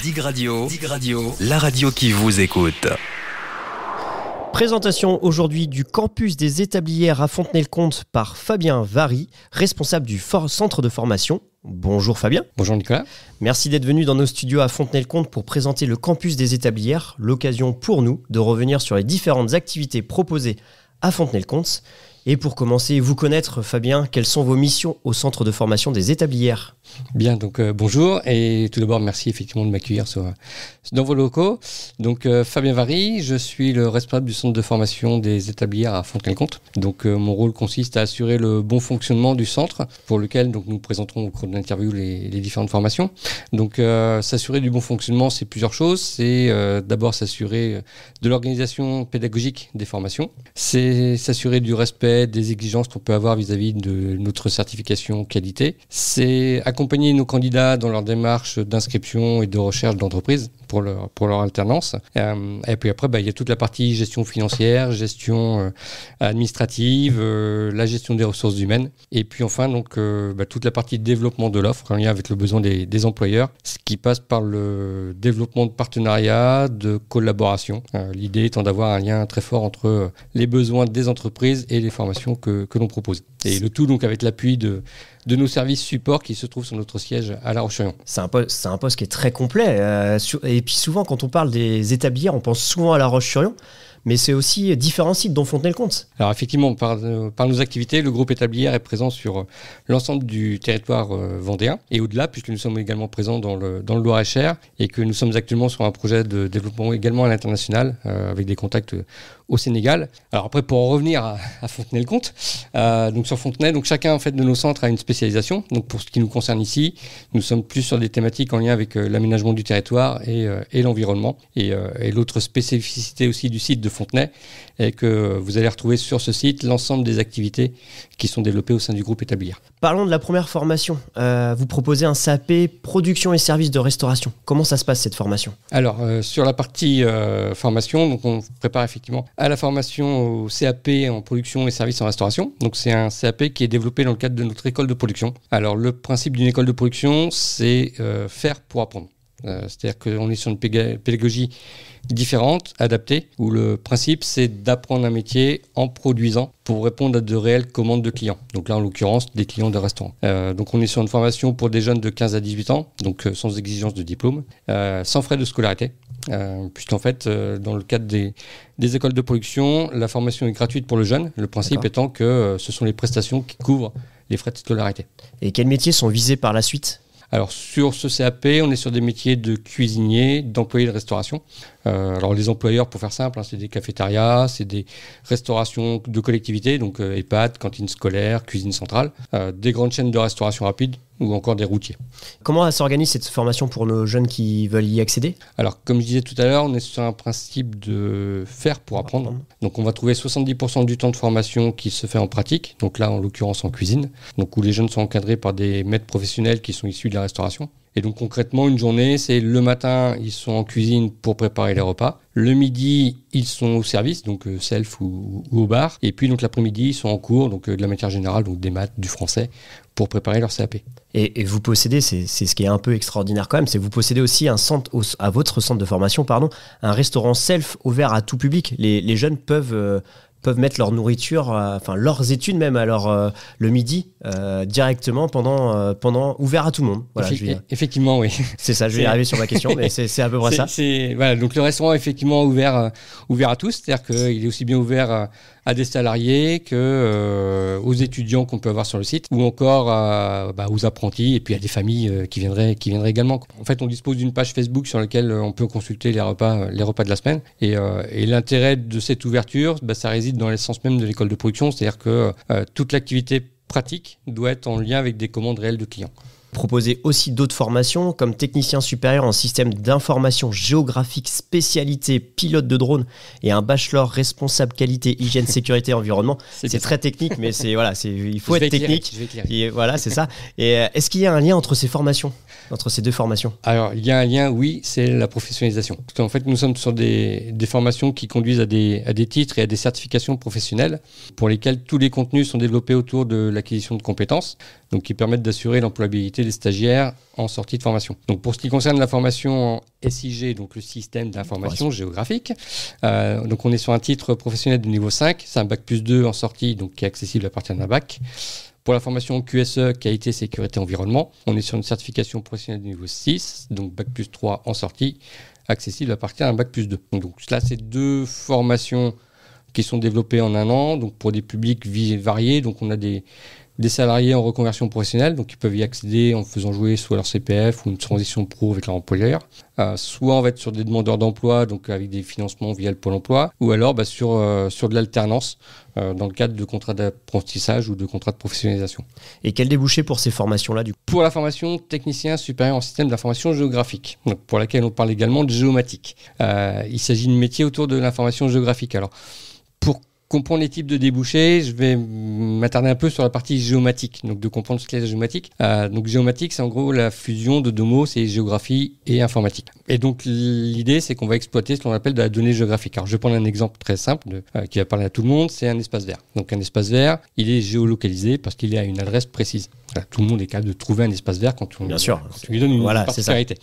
Dig Radio, la radio qui vous écoute. Présentation aujourd'hui du campus des établières à Fontenay-le-Comte par Fabien Vary, responsable du centre de formation. Bonjour Fabien. Bonjour Nicolas. Merci d'être venu dans nos studios à Fontenay-le-Comte pour présenter le campus des établières, l'occasion pour nous de revenir sur les différentes activités proposées à Fontenay-le-Comte. Et pour commencer, vous connaître Fabien, quelles sont vos missions au centre de formation des établières ? Bien, donc bonjour et tout d'abord merci effectivement de m'accueillir dans vos locaux. Donc Fabien Vary, je suis le responsable du centre de formation des établières à Fontenay-le-Comte. Donc mon rôle consiste à assurer le bon fonctionnement du centre pour lequel donc, nous présenterons au cours de l'interview les différentes formations. Donc s'assurer du bon fonctionnement, c'est plusieurs choses. C'est d'abord s'assurer de l'organisation pédagogique des formations. C'est s'assurer du respect des exigences qu'on peut avoir vis-à-vis de notre certification qualité. C'est accompagner nos candidats dans leur démarche d'inscription et de recherche d'entreprise pour leur alternance. Et puis après, il y a toute la partie gestion financière, gestion administrative, la gestion des ressources humaines. Et puis enfin, donc, toute la partie développement de l'offre en lien avec le besoin des employeurs, ce qui passe par le développement de partenariats, de collaboration. L'idée étant d'avoir un lien très fort entre les besoins des entreprises et les formations que l'on propose. Et le tout donc avec l'appui de nos services support qui se trouvent sur notre siège à La Roche-sur-Yon. C'est un poste qui est très complet. Et puis souvent, quand on parle des établières, on pense souvent à La Roche-sur-Yon. Mais c'est aussi différents sites, dont Fontenay-le-Comte. Alors effectivement, par nos activités, le groupe établière est présent sur l'ensemble du territoire vendéen et au-delà, puisque nous sommes également présents dans le Loir-et-Cher et que nous sommes actuellement sur un projet de développement également à l'international avec des contacts au Sénégal. Alors après, pour en revenir à Fontenay-le-Comte, donc sur Fontenay, donc chacun en fait de nos centres a une spécialisation. Donc pour ce qui nous concerne ici, nous sommes plus sur des thématiques en lien avec l'aménagement du territoire et l'environnement. Et l'autre spécificité aussi du site de Fontenay est que vous allez retrouver sur ce site l'ensemble des activités qui sont développées au sein du groupe établière. Parlons de la première formation. Vous proposez un CAP production et services de restauration. Comment ça se passe cette formation ? Alors sur la partie formation, donc on prépare effectivement à la formation au CAP en production et services en restauration. Donc c'est un CAP qui est développé dans le cadre de notre école de production. Alors le principe d'une école de production, c'est faire pour apprendre. C'est-à-dire qu'on est sur une pédagogie différente, adaptée, où le principe c'est d'apprendre un métier en produisant pour répondre à de réelles commandes de clients. Donc là en l'occurrence des clients de restaurants. Donc on est sur une formation pour des jeunes de 15 à 18 ans, donc sans exigence de diplôme, sans frais de scolarité. Puisqu'en fait dans le cadre des écoles de production, la formation est gratuite pour le jeune, le principe étant que ce sont les prestations qui couvrent les frais de scolarité. Et quels métiers sont visés par la suite ? Alors sur ce CAP, on est sur des métiers de cuisinier, d'employé de restauration. Alors les employeurs, pour faire simple, c'est des cafétérias, c'est des restaurations de collectivités, donc EHPAD, cantine scolaire, cuisine centrale, des grandes chaînes de restauration rapide ou encore des routiers. Comment s'organise cette formation pour nos jeunes qui veulent y accéder ? Alors comme je disais tout à l'heure, on est sur un principe de faire pour apprendre. Donc on va trouver 70% du temps de formation qui se fait en pratique, donc là en l'occurrence en cuisine, donc où les jeunes sont encadrés par des maîtres professionnels qui sont issus de la restauration. Et donc concrètement, une journée, c'est le matin, ils sont en cuisine pour préparer les repas. Le midi, ils sont au service, donc self ou au bar. Et puis donc l'après-midi, ils sont en cours, donc de la matière générale, donc des maths, du français, pour préparer leur CAP. Et vous possédez, c'est ce qui est un peu extraordinaire quand même, c'est que vous possédez aussi à votre centre de formation, un restaurant self ouvert à tout public. Les jeunes peuvent mettre leur nourriture, leurs études même, le midi, directement pendant ouvert à tout le monde. Voilà, effectivement, oui. C'est ça, je vais y arriver sur ma question, mais c'est à peu près ça. Voilà, donc le restaurant est effectivement ouvert à tous, c'est-à-dire qu'il est aussi bien ouvert à des salariés aux étudiants qu'on peut avoir sur le site, ou encore aux apprentis et puis à des familles qui viendraient également. En fait, on dispose d'une page Facebook sur laquelle on peut consulter les repas de la semaine. Et l'intérêt de cette ouverture, ça réside dans l'essence même de l'école de production, c'est-à-dire que toute l'activité pratique doit être en lien avec des commandes réelles de clients. Proposez aussi d'autres formations comme technicien supérieur en système d'information géographique spécialité pilote de drone et un bachelor responsable qualité hygiène sécurité environnement. C'est très technique, mais il faut être technique. Et voilà, c'est ça. Et est-ce qu'il y a un lien entre ces formations, entre ces deux formations ? Alors il y a un lien, oui, c'est la professionnalisation. Parce qu'en fait, nous sommes sur des formations qui conduisent à des titres et à des certifications professionnelles pour lesquelles tous les contenus sont développés autour de l'acquisition de compétences. donc qui permettent d'assurer l'employabilité des stagiaires en sortie de formation. Donc pour ce qui concerne la formation en SIG, donc le système d'information géographique, donc on est sur un titre professionnel de niveau 5, c'est un bac+2 en sortie, donc qui est accessible à partir d'un bac. Pour la formation QSE, qualité, sécurité, environnement, on est sur une certification professionnelle de niveau 6, donc bac+3 en sortie, accessible à partir d'un bac+2. Donc là, c'est 2 formations qui sont développées en un an, donc pour des publics variés. Donc on a des salariés en reconversion professionnelle, donc ils peuvent y accéder en faisant jouer soit leur CPF ou une transition pro avec leur employeur. Soit on va être sur des demandeurs d'emploi, donc avec des financements via le Pôle emploi, ou alors sur de l'alternance dans le cadre de contrats d'apprentissage ou de contrats de professionnalisation. Et quel débouché pour ces formations-là du coup ? Pour la formation technicien supérieur en système d'information géographique, donc pour laquelle on parle également de géomatique. Il s'agit de métiers autour de l'information géographique. Alors, pour comprendre les types de débouchés, je vais m'attarder un peu sur la partie géomatique, donc de comprendre ce qu'est la géomatique. Donc géomatique, c'est en gros la fusion de 2 mots, c'est géographie et informatique. Et donc l'idée, c'est qu'on va exploiter ce qu'on appelle de la donnée géographique. Alors je vais prendre un exemple très simple qui va parler à tout le monde, c'est un espace vert. Donc un espace vert, il est géolocalisé parce qu'il est à une adresse précise. Voilà, tout le monde est capable de trouver un espace vert quand on lui donne une particularité.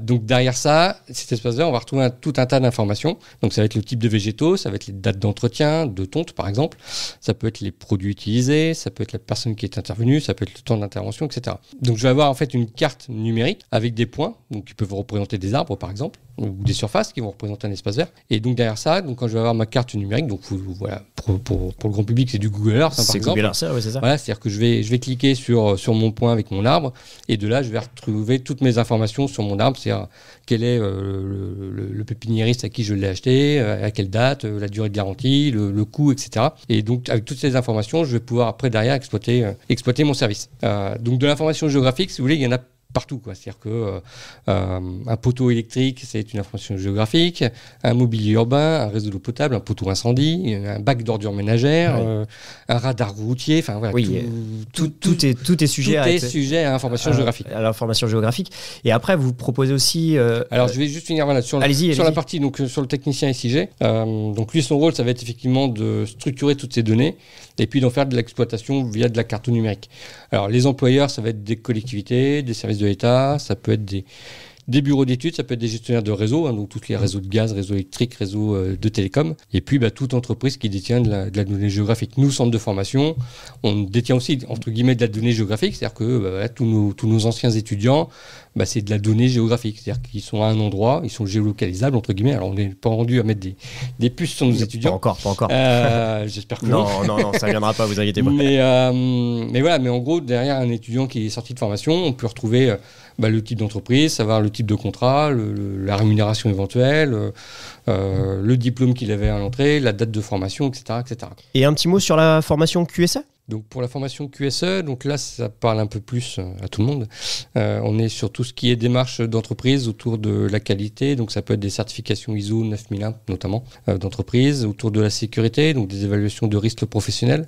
Donc derrière ça, cet espace vert, on va retrouver tout un tas d'informations. Donc ça va être le type de végétaux, ça va être les dates d'entretien, de tonte par exemple, ça peut être les produits utilisés, ça peut être la personne qui est intervenue, ça peut être le temps d'intervention, etc. Donc je vais avoir en fait une carte numérique avec des points, donc qui peuvent représenter des arbres par exemple, ou des surfaces qui vont représenter un espace vert. Et donc derrière ça, donc quand je vais avoir ma carte numérique, donc voilà, pour le grand public, c'est du Google Earth, par exemple. Google Earth, ouais, c'est ça. Voilà, c'est-à-dire que je vais cliquer sur mon point avec mon arbre, et de là, je vais retrouver toutes mes informations sur mon arbre, c'est-à-dire quel est le pépiniériste à qui je l'ai acheté, à quelle date, la durée de garantie, le coût, etc. Et donc avec toutes ces informations, je vais pouvoir après derrière exploiter mon service. Donc de l'information géographique, si vous voulez, il y en a partout, quoi. C'est-à-dire que un poteau électrique, c'est une information géographique, un mobilier urbain, un réseau d'eau potable, un poteau incendie, un bac d'ordures ménagères, un radar routier, enfin voilà, tout est sujet à l'information géographique. À l'information géographique. Et après, vous proposez aussi. Alors, je vais juste finir sur la partie donc sur le technicien SIG. Donc lui, son rôle, ça va être effectivement de structurer toutes ces données et puis d'en faire de l'exploitation via de la carte numérique. Alors, les employeurs, ça va être des collectivités, des services de l'État, ça peut être des bureaux d'études, ça peut être des gestionnaires de réseaux, donc tous les réseaux de gaz, réseaux électriques, réseaux de télécom, et puis toute entreprise qui détient de la donnée géographique. Nous, centre de formation, on détient aussi, entre guillemets, de la donnée géographique, c'est-à-dire que tous nos anciens étudiants, c'est de la donnée géographique, c'est-à-dire qu'ils sont à un endroit, ils sont géolocalisables, entre guillemets. Alors, on n'est pas rendu à mettre des puces sur nos étudiants. Pas encore. J'espère que non, ça ne viendra pas, vous inquiétez pas. Mais voilà, mais en gros, derrière un étudiant qui est sorti de formation, on peut retrouver le type d'entreprise, savoir le type de contrat, la rémunération éventuelle, le diplôme qu'il avait à l'entrée, la date de formation, etc., etc. Et un petit mot sur la formation QSE ? Donc pour la formation QSE, donc là ça parle un peu plus à tout le monde. On est sur tout ce qui est démarche d'entreprise autour de la qualité, donc ça peut être des certifications ISO 9001 notamment d'entreprise, autour de la sécurité, donc des évaluations de risques professionnels.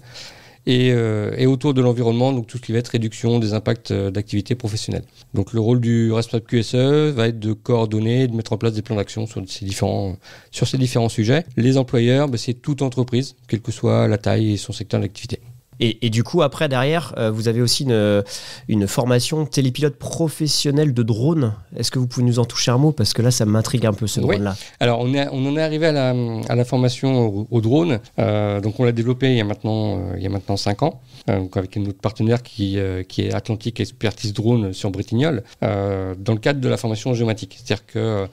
Et autour de l'environnement, donc tout ce qui va être réduction des impacts d'activité professionnelle. Donc le rôle du responsable QSE va être de coordonner, de mettre en place des plans d'action sur ces différents sujets. Les employeurs, c'est toute entreprise, quelle que soit la taille et son secteur d'activité. Et du coup, après, derrière, vous avez aussi une formation télépilote professionnel de drone. Est-ce que vous pouvez nous en toucher un mot ? Parce que là, ça m'intrigue un peu, ce drone-là. Alors, on en est arrivé à la formation au drone. Donc, on l'a développé il y a maintenant 5 ans, donc avec notre partenaire qui est Atlantique Expertise Drone sur Bretignolles, dans le cadre de la formation géomatique. C'est-à-dire que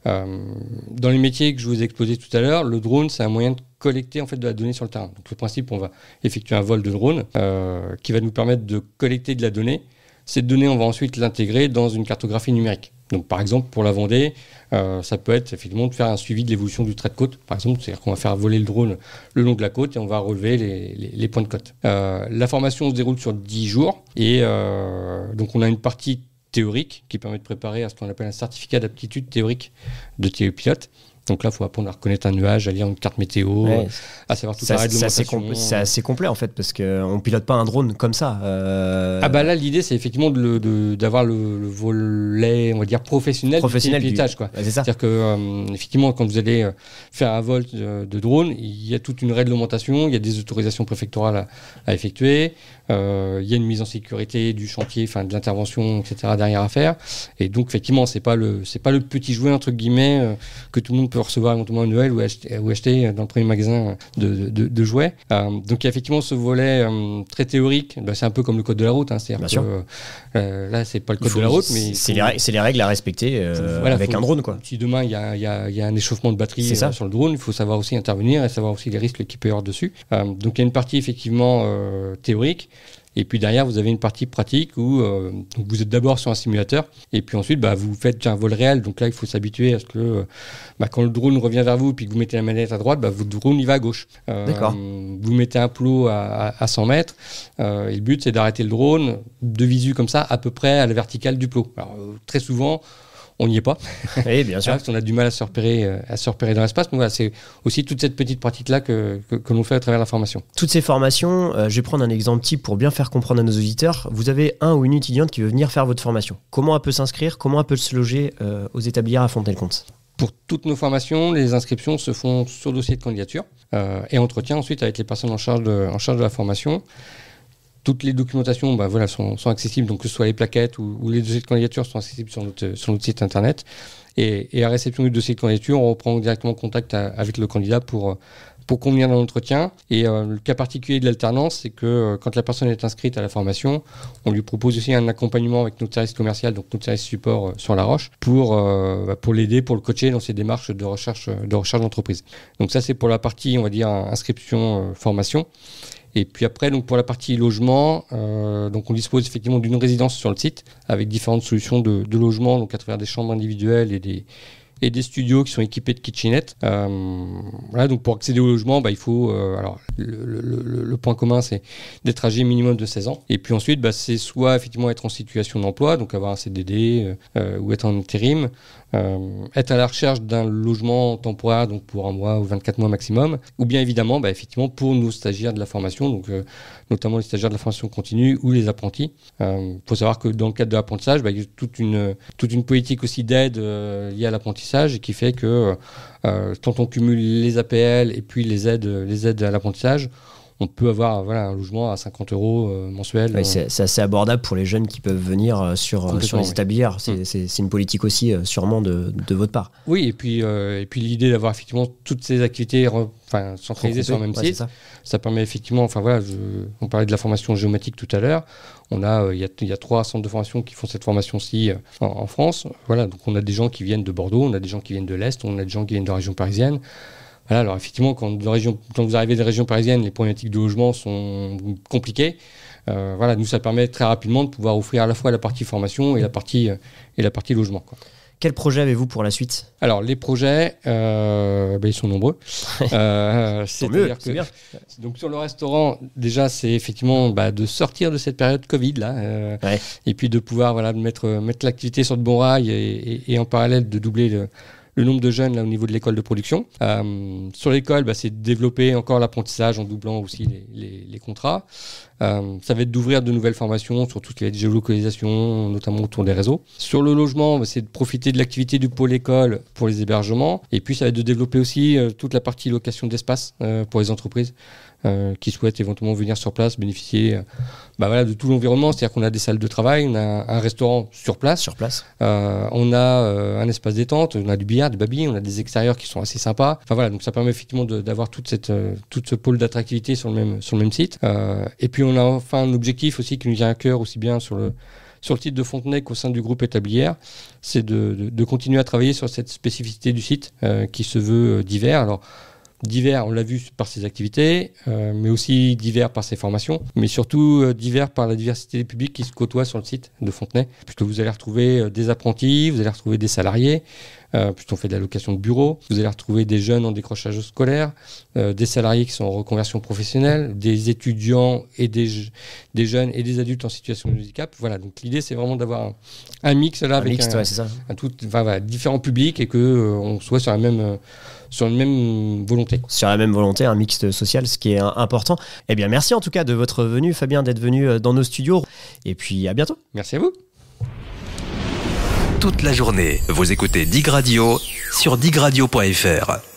dans les métiers que je vous ai exposés tout à l'heure, le drone, c'est un moyen de collecter en fait de la donnée sur le terrain. Donc le principe, on va effectuer un vol de drone qui va nous permettre de collecter de la donnée. Cette donnée, on va ensuite l'intégrer dans une cartographie numérique. Donc par exemple, pour la Vendée, ça peut être effectivement de faire un suivi de l'évolution du trait de côte, par exemple, c'est-à-dire qu'on va faire voler le drone le long de la côte et on va relever les points de côte. La formation se déroule sur 10 jours et donc on a une partie théorique qui permet de préparer à ce qu'on appelle un certificat d'aptitude théorique de télépilote. Donc là, il faut apprendre à reconnaître un nuage, à lire une carte météo, à savoir toute la réglementation. C'est assez complet en fait, parce qu'on ne pilote pas un drone comme ça. Là, l'idée, c'est effectivement d'avoir le volet, on va dire, professionnel du pilotage. Quoi. C'est ça. C'est-à-dire que, effectivement, quand vous allez faire un vol de drone, il y a toute une réglementation, il y a des autorisations préfectorales à effectuer, il y a une mise en sécurité du chantier, de l'intervention, etc. derrière à faire. Et donc, effectivement, c'est pas le petit jouet, entre guillemets, que tout le monde peut recevoir éventuellement à Noël ou acheter dans le premier magasin de jouets. Donc, il y a effectivement ce volet très théorique. C'est un peu comme le code de la route. C'est-à-dire que là, c'est pas le code de la route, mais c'est les règles à respecter avec un drone, quoi. Si demain, il y a un échauffement de batterie sur le drone, il faut savoir aussi intervenir et savoir aussi les risques qu'il peut y avoir dessus. Donc, il y a une partie effectivement théorique. Et puis derrière, vous avez une partie pratique où vous êtes d'abord sur un simulateur et puis ensuite vous faites un vol réel. Donc là, il faut s'habituer à ce que quand le drone revient vers vous puis que vous mettez la manette à droite, votre drone il va à gauche. D'accord. Vous mettez un plot à 100 mètres et le but, c'est d'arrêter le drone de visu comme ça à peu près à la verticale du plot. Alors très souvent, on n'y est pas. Oui, bien sûr. On a du mal à se repérer dans l'espace. Mais voilà, c'est aussi toute cette petite pratique-là que l'on fait à travers la formation. Toutes ces formations, je vais prendre un exemple type pour bien faire comprendre à nos auditeurs. Vous avez un ou une étudiante qui veut venir faire votre formation. Comment elle peut s'inscrire? Comment elle peut se loger aux établières à Fontenay-le-Comte? Pour toutes nos formations, les inscriptions se font sur dossier de candidature et entretien ensuite avec les personnes en charge de la formation. Toutes les documentations sont accessibles, donc que ce soit les plaquettes ou les dossiers de candidature sont accessibles sur notre site internet. Et à réception du dossier de candidature, on reprend directement contact avec le candidat pour convenir d'un entretien. Et le cas particulier de l'alternance, c'est que quand la personne est inscrite à la formation, on lui propose aussi un accompagnement avec notre service commercial, donc notre service support sur La Roche, pour l'aider, pour le coacher dans ses démarches de recherche d'entreprise. Donc ça, c'est pour la partie, on va dire, inscription, formation. Et puis après, donc pour la partie logement, donc on dispose effectivement d'une résidence sur le site avec différentes solutions de logement, donc à travers des chambres individuelles et des studios qui sont équipés de kitchenettes. Donc pour accéder au logement, il faut... le point commun, c'est d'être âgé minimum de 16 ans. Et puis ensuite, c'est soit effectivement être en situation d'emploi, donc avoir un CDD ou être en intérim, être à la recherche d'un logement temporaire, donc pour 1 mois ou 24 mois maximum, ou bien évidemment, effectivement, pour nos stagiaires de la formation, donc notamment les stagiaires de la formation continue ou les apprentis. Faut savoir que dans le cadre de l'apprentissage, il y a toute une politique aussi d'aide liée à l'apprentissage et qui fait que quand on cumule les APL et puis les aides à l'apprentissage, on peut avoir un logement à 50 € mensuel. Ouais, c'est assez abordable pour les jeunes qui peuvent venir sur les établières. C'est une politique aussi sûrement de votre part. Oui, et puis l'idée d'avoir effectivement toutes ces activités centralisées sur le même site, ça permet effectivement, on parlait de la formation géomatique tout à l'heure, il y a 3 centres de formation qui font cette formation-ci en France. Donc on a des gens qui viennent de Bordeaux, on a des gens qui viennent de l'Est, on a des gens qui viennent de la région parisienne. Alors effectivement, quand vous arrivez des régions parisiennes, les problématiques de logement sont compliquées. Nous, ça permet très rapidement de pouvoir offrir à la fois la partie formation et la partie logement, quoi. Quel projet avez-vous pour la suite? Alors, les projets, ils sont nombreux. C'est-à-dire que bien. Donc, sur le restaurant, déjà, c'est effectivement de sortir de cette période Covid, là, et puis de pouvoir mettre l'activité sur de bons rails et en parallèle de doubler le nombre de jeunes là, au niveau de l'école de production. Sur l'école, c'est de développer encore l'apprentissage en doublant aussi les contrats. Ça va être d'ouvrir de nouvelles formations sur tout ce qui va être géolocalisation, notamment autour des réseaux. Sur le logement, c'est de profiter de l'activité du pôle école pour les hébergements. Et puis, ça va être de développer aussi toute la partie location d'espace pour les entreprises qui souhaitent éventuellement venir sur place, bénéficier de tout l'environnement. C'est-à-dire qu'on a des salles de travail, on a un restaurant sur place. On a un espace détente, on a du billard, du baby, on a des extérieurs qui sont assez sympas. Donc ça permet effectivement d'avoir tout ce pôle d'attractivité sur le même site. Et puis on a enfin un objectif aussi qui nous vient à cœur aussi bien sur le site de Fontenay qu'au sein du groupe établière, c'est de continuer à travailler sur cette spécificité du site qui se veut divers. Alors divers, on l'a vu par ses activités, mais aussi divers par ses formations, mais surtout divers par la diversité des publics qui se côtoient sur le site de Fontenay. Puisque vous allez retrouver des apprentis, vous allez retrouver des salariés, puisqu'on fait de la location de bureaux, vous allez retrouver des jeunes en décrochage scolaire, des salariés qui sont en reconversion professionnelle, des étudiants et des jeunes et des adultes en situation de handicap. Voilà, donc l'idée c'est vraiment d'avoir un mix là avec c'est ça. différents publics et qu'on soit sur une même volonté. Sur la même volonté, un mixte social, ce qui est important. Eh bien, merci en tout cas de votre venue, Fabien, d'être venu dans nos studios. Et puis, à bientôt. Merci à vous. Toute la journée, vous écoutez Dig Radio sur digradio.fr.